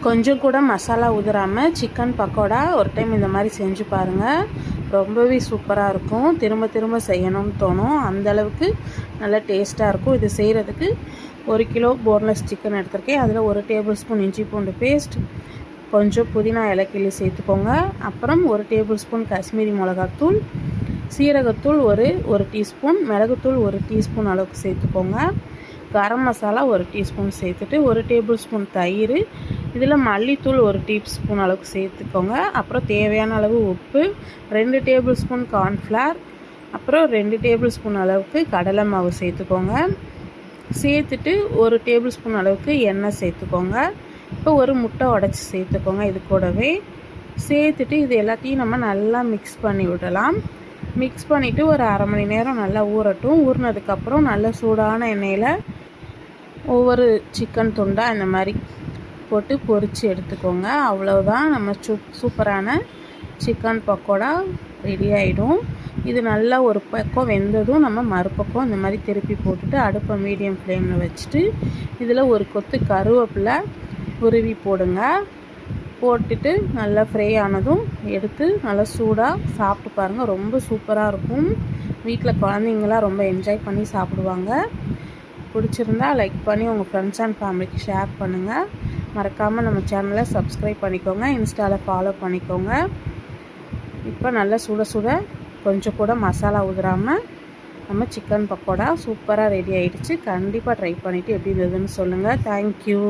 கொஞ்சம் கூட மசாலா உதிராமல் சிக்கன் பக்கோடா ஒரு டைம் இந்த மாதிரி செஞ்சு பாருங்கள். ரொம்பவே சூப்பராக இருக்கும். திரும்ப திரும்ப செய்யணும்னு தோணும். அந்தளவுக்கு நல்லா டேஸ்ட்டாக இருக்கும். இது செய்கிறதுக்கு 1 கிலோ போன்லெஸ் சிக்கன் எடுத்திருக்கேன். அதில் 1 டேபிள் ஸ்பூன் இஞ்சி பூண்டு பேஸ்ட், கொஞ்சம் புதினா இலை கிள்ளி சேர்த்துக்கோங்க. அப்புறம் 1 டேபிள் ஸ்பூன் காஷ்மீரி மிளகாத்தூள், சீரகத்தூள் ஒரு டீஸ்பூன், மிளகுத்தூள் 1 டீஸ்பூன் அளவுக்கு சேர்த்துக்கோங்க. கரம் மசாலா 1 டீஸ்பூன் சேர்த்துட்டு 1 டேபிள் ஸ்பூன் தயிர், இதில் மல்லித்தூள் 1 டீஸ்பூன் அளவுக்கு சேர்த்துக்கோங்க. அப்புறம் தேவையான அளவு உப்பு, 2 டேபிள் ஸ்பூன் கார்ன்ஃப்ளவர், அப்புறம் 2 டேபிள் ஸ்பூன் அளவுக்கு கடலை மாவு சேர்த்துக்கோங்க. சேர்த்துட்டு 1 டேபிள் ஸ்பூன் அளவுக்கு எண்ணெய் சேர்த்துக்கோங்க. இப்போ ஒரு முட்டை உடச்சி சேர்த்துக்கோங்க. இது கூடவே சேர்த்துட்டு இது எல்லாத்தையும் நம்ம நல்லா மிக்ஸ் பண்ணி விடலாம். மிக்ஸ் பண்ணிவிட்டு ஒரு அரை மணி நேரம் நல்லா ஊறட்டும். ஊறினதுக்கப்புறம் நல்ல சூடான எண்ணெயில் ஒவ்வொரு சிக்கன் துண்டாக இந்த மாதிரி போட்டு பொரித்து எடுத்துக்கோங்க. அவ்வளோதான், நம்ம சூப்பரான சிக்கன் பக்கோடா ரெடி ஆகிடும். இது நல்லா ஒரு பக்கம் வெந்ததும் நம்ம மறுபக்கம் இந்த மாதிரி திருப்பி போட்டுட்டு அடுப்பை மீடியம் ஃப்ளேமில் வச்சுட்டு இதில் ஒரு கொத்து கருவேப்பிலை உருவி போடுங்க. போட்டுட்டு நல்லா ஃப்ரை ஆனதும் எடுத்து நல்லா சூடாக சாப்பிட்டு பாருங்கள். ரொம்ப சூப்பராக இருக்கும். வீட்டில் குழந்தைங்களாம் ரொம்ப என்ஜாய் பண்ணி சாப்பிடுவாங்க. பிடிச்சிருந்தா லைக் பண்ணி உங்கள் ஃப்ரெண்ட்ஸ் அண்ட் ஃபேமிலிக்கு ஷேர் பண்ணுங்கள். மறக்காமல் நம்ம சேனலை சப்ஸ்கிரைப் பண்ணிக்கோங்க. இன்ஸ்டாவில் ஃபாலோ பண்ணிக்கோங்க. இப்போ நல்லா சுட சுட கொஞ்சம் கூட மசாலா உதிராமல் நம்ம சிக்கன் பக்கோடா சூப்பராக ரெடி ஆகிடுச்சு. கண்டிப்பாக ட்ரை பண்ணிவிட்டு எப்படி இருந்ததுன்னு சொல்லுங்கள். தேங்க்யூ.